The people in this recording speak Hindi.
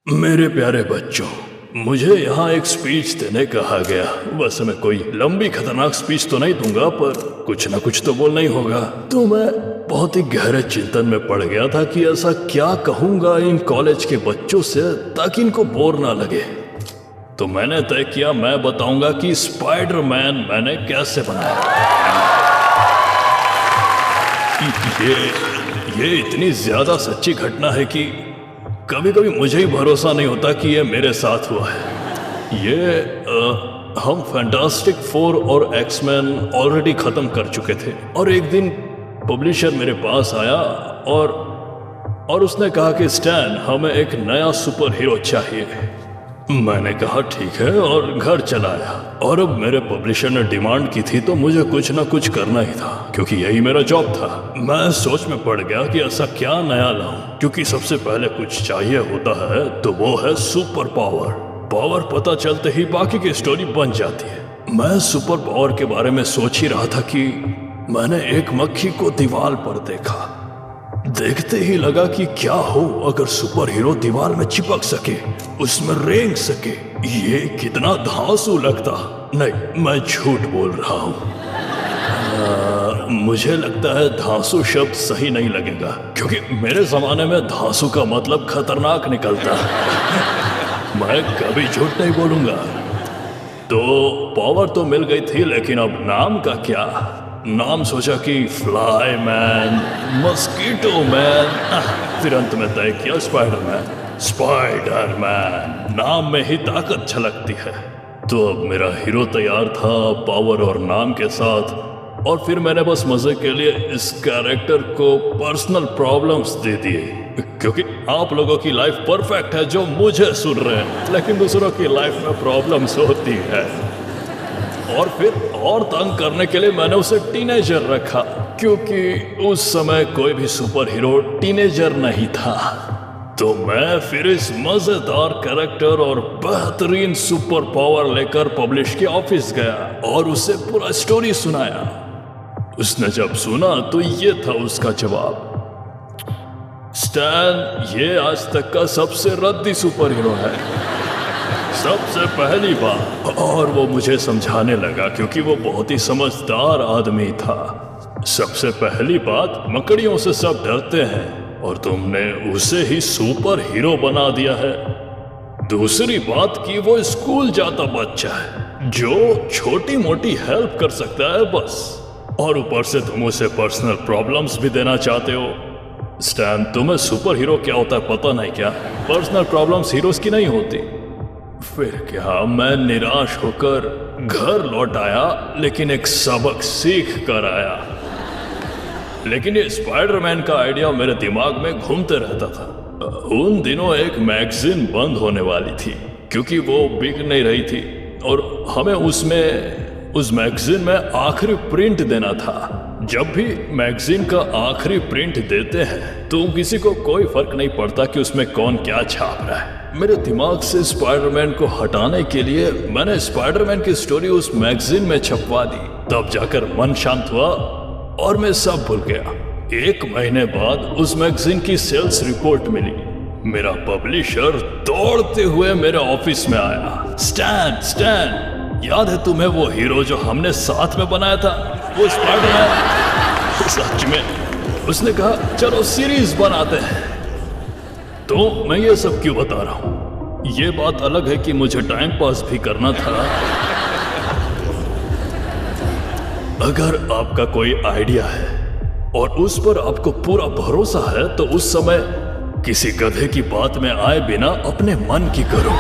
मेरे प्यारे बच्चों, मुझे यहाँ एक स्पीच देने कहा गया। वैसे मैं कोई लंबी खतरनाक स्पीच तो नहीं दूंगा, पर कुछ ना कुछ तो बोलना ही होगा। तो मैं बहुत ही गहरे चिंतन में पड़ गया था कि ऐसा क्या कहूंगा इन कॉलेज के बच्चों से ताकि इनको बोर ना लगे। तो मैंने तय किया मैं बताऊंगा कि स्पाइडरमैन मैंने कैसे बनाया। ये इतनी ज्यादा सच्ची घटना है कि कभी कभी मुझे ही भरोसा नहीं होता कि ये मेरे साथ हुआ है। हम फैंटास्टिक फोर और एक्समैन ऑलरेडी खत्म कर चुके थे और एक दिन पब्लिशर मेरे पास आया और उसने कहा कि स्टैन, हमें एक नया सुपर हीरो चाहिए। मैंने कहा ठीक है और घर चला आया। और अब मेरे पब्लिशर ने डिमांड की थी तो मुझे कुछ ना कुछ करना ही था, क्योंकि यही मेरा जॉब था। मैं सोच में पड़ गया कि ऐसा क्या नया लाऊं, क्योंकि सबसे पहले कुछ चाहिए होता है तो वो है सुपर पावर। पावर पता चलते ही बाकी की स्टोरी बन जाती है। मैं सुपर पावर के बारे में सोच ही रहा था कि मैंने एक मक्खी को दीवार पर देखा। देखते ही लगा कि क्या हो अगर सुपर हीरो दीवार में चिपक सके, उसमें रेंग सके। ये कितना धांसू लगता। नहीं, मैं झूठ बोल रहा हूँ। मुझे लगता है धांसू शब्द सही नहीं लगेगा, क्योंकि मेरे जमाने में धांसू का मतलब खतरनाक निकलता। मैं कभी झूठ नहीं बोलूंगा। तो पावर तो मिल गई थी, लेकिन अब नाम का क्या। नाम सोचा कि फ्लाई मैन, मस्कीटो मैन, फिर अंत में तय किया स्पाइडरमैन। स्पाइडरमैन नाम में ही ताकत झलकती है। तो अब मेरा हीरो तैयार था, पावर और नाम के साथ। और फिर मैंने बस मजे के लिए इस कैरेक्टर को पर्सनल प्रॉब्लम्स दे दिए, क्योंकि आप लोगों की लाइफ परफेक्ट है जो मुझे सुन रहे हैं, लेकिन दूसरों की लाइफ में प्रॉब्लम्स होती है। और फिर और तंग करने के लिए मैंने उसे टीनेजर रखा, क्योंकि उस समय कोई भी सुपर हीरो टीनेजर नहीं था। तो मैं फिर इस मजेदार कैरेक्टर और बेहतरीन सुपर पावर लेकर पब्लिश के ऑफिस गया और उसे पूरा स्टोरी सुनाया। उसने जब सुना तो ये था उसका जवाब, स्टैन, ये आज तक का सबसे रद्दी सुपर हीरो है, सबसे पहली बार। और वो मुझे समझाने लगा, क्योंकि वो बहुत ही समझदार आदमी था। सबसे पहली बात, मकड़ियों से सब डरते हैं और तुमने उसे ही सुपर हीरो बना दिया है। दूसरी बात कि वो स्कूल जाता बच्चा है जो छोटी मोटी हेल्प कर सकता है बस। और ऊपर से तुम उसे पर्सनल प्रॉब्लम्स भी देना चाहते हो। स्टैन, तुम्हें सुपर हीरो क्या होता है पता नहीं क्या? पर्सनल प्रॉब्लम्स हीरोज की नहीं होती। फिर क्या, मैं निराश होकर घर लौट आया, लेकिन एक सबक सीख कर आया। लेकिन ये स्पाइडरमैन का आइडिया मेरे दिमाग में घूमते रहता था। उन दिनों एक मैगजीन बंद होने वाली थी, क्योंकि वो बिक नहीं रही थी और हमें उस मैगजीन में आखिरी प्रिंट देना था। जब भी मैगजीन का आखिरी प्रिंट देते हैं तो किसी को कोई फर्क नहीं पड़ता कि उसमें कौन क्या छाप रहा है। मेरे दिमाग से स्पाइडरमैन को हटाने के लिए मैंने स्पाइडरमैन की स्टोरी उस मैगजीन में छपवा दी। तब जाकर मन शांत हुआ और मैं सब भूल गया। एक महीने बाद उस मैगजीन की सेल्स रिपोर्ट मिली। मेरा पब्लिशर दौड़ते हुए मेरे ऑफिस में आया। स्टैन, याद है तुम्हें वो हीरो जो हमने साथ में बनाया था, वो स्पाइडरमैन? सच में? उसने कहा चलो सीरीज बनाते हैं। तो मैं ये सब क्यों बता रहा हूं? ये बात अलग है कि मुझे टाइम पास भी करना था। अगर आपका कोई आइडिया है और उस पर आपको पूरा भरोसा है तो उस समय किसी गधे की बात में आए बिना अपने मन की करो।